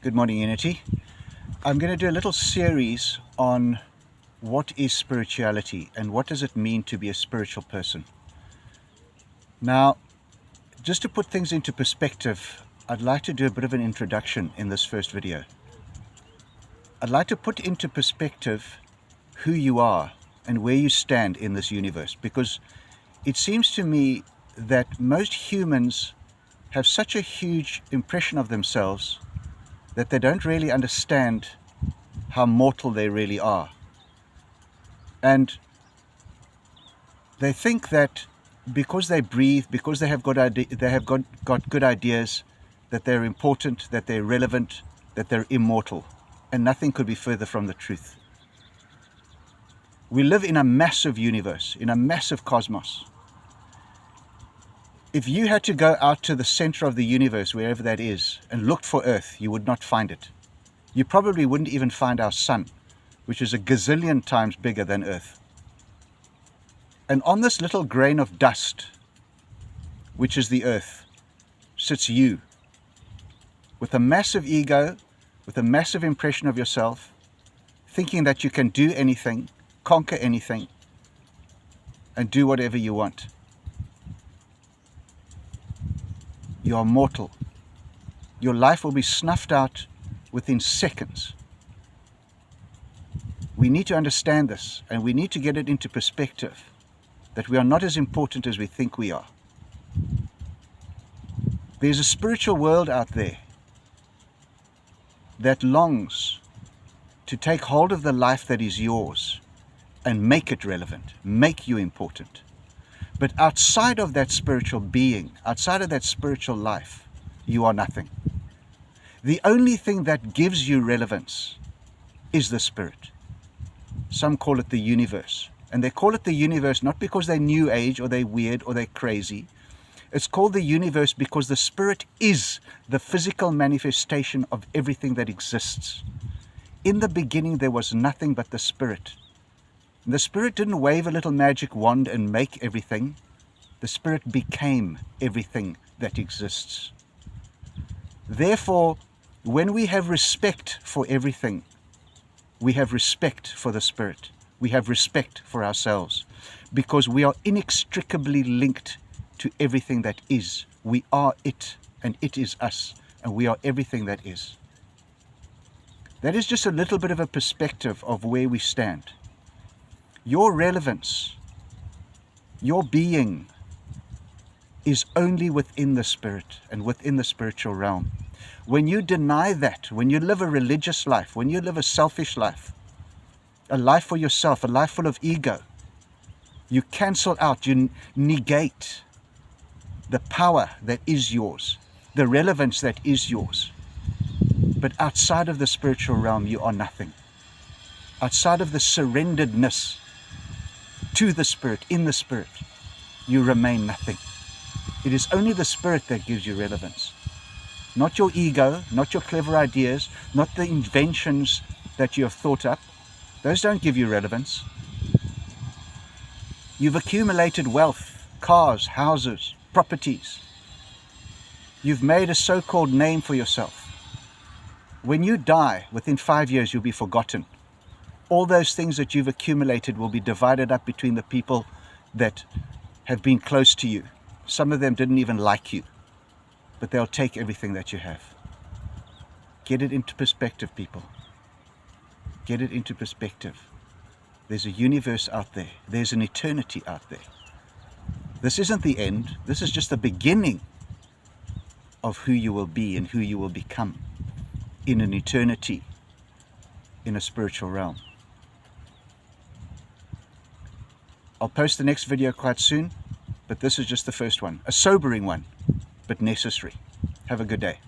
Good morning, Unity. I'm going to do a little series on what is spirituality and what does it mean to be a spiritual person. Now, just to put things into perspective, I'd like to do a bit of an introduction in this first video. I'd like to put into perspective who you are and where you stand in this universe, because it seems to me that most humans have such a huge impression of themselves that they don't really understand how mortal they really are. And they think that because they breathe, because they have got good ideas, that they're important, that they're relevant, that they're immortal. And nothing could be further from the truth. We live in a massive universe, in a massive cosmos. If you had to go out to the center of the universe, wherever that is, and looked for Earth, you would not find it. You probably wouldn't even find our sun, which is a gazillion times bigger than Earth. And on this little grain of dust, which is the Earth, sits you, with a massive ego, with a massive impression of yourself, thinking that you can do anything, conquer anything, and do whatever you want. You are mortal. Your life will be snuffed out within seconds. We need to understand this, and we need to get it into perspective that we are not as important as we think we are. There's a spiritual world out there that longs to take hold of the life that is yours and make it relevant, make you important. But outside of that spiritual being, outside of that spiritual life, you are nothing. The only thing that gives you relevance is the spirit. Some call it the universe. And they call it the universe not because they're new age or they're weird or they're crazy. It's called the universe because the spirit is the physical manifestation of everything that exists. In the beginning, there was nothing but the spirit. The Spirit didn't wave a little magic wand and make everything. The Spirit became everything that exists. Therefore, when we have respect for everything, we have respect for the Spirit. We have respect for ourselves, because we are inextricably linked to everything that is. We are it, and it is us, and we are everything that is. That is just a little bit of a perspective of where we stand. Your relevance, your being, is only within the Spirit and within the spiritual realm. When you deny that, when you live a religious life, when you live a selfish life, a life for yourself, a life full of ego, you cancel out, you negate the power that is yours, the relevance that is yours. But outside of the spiritual realm, you are nothing. Outside of the surrenderedness to the Spirit, in the Spirit, you remain nothing. It is only the Spirit that gives you relevance. Not your ego, not your clever ideas, not the inventions that you have thought up. Those don't give you relevance. You've accumulated wealth, cars, houses, properties. You've made a so-called name for yourself. When you die, within 5 years, you'll be forgotten. All those things that you've accumulated will be divided up between the people that have been close to you. Some of them didn't even like you, but they'll take everything that you have. Get it into perspective, people. Get it into perspective. There's a universe out there. There's an eternity out there. This isn't the end. This is just the beginning of who you will be and who you will become in an eternity, in a spiritual realm. I'll post the next video quite soon, but this is just the first one. A sobering one, but necessary. Have a good day.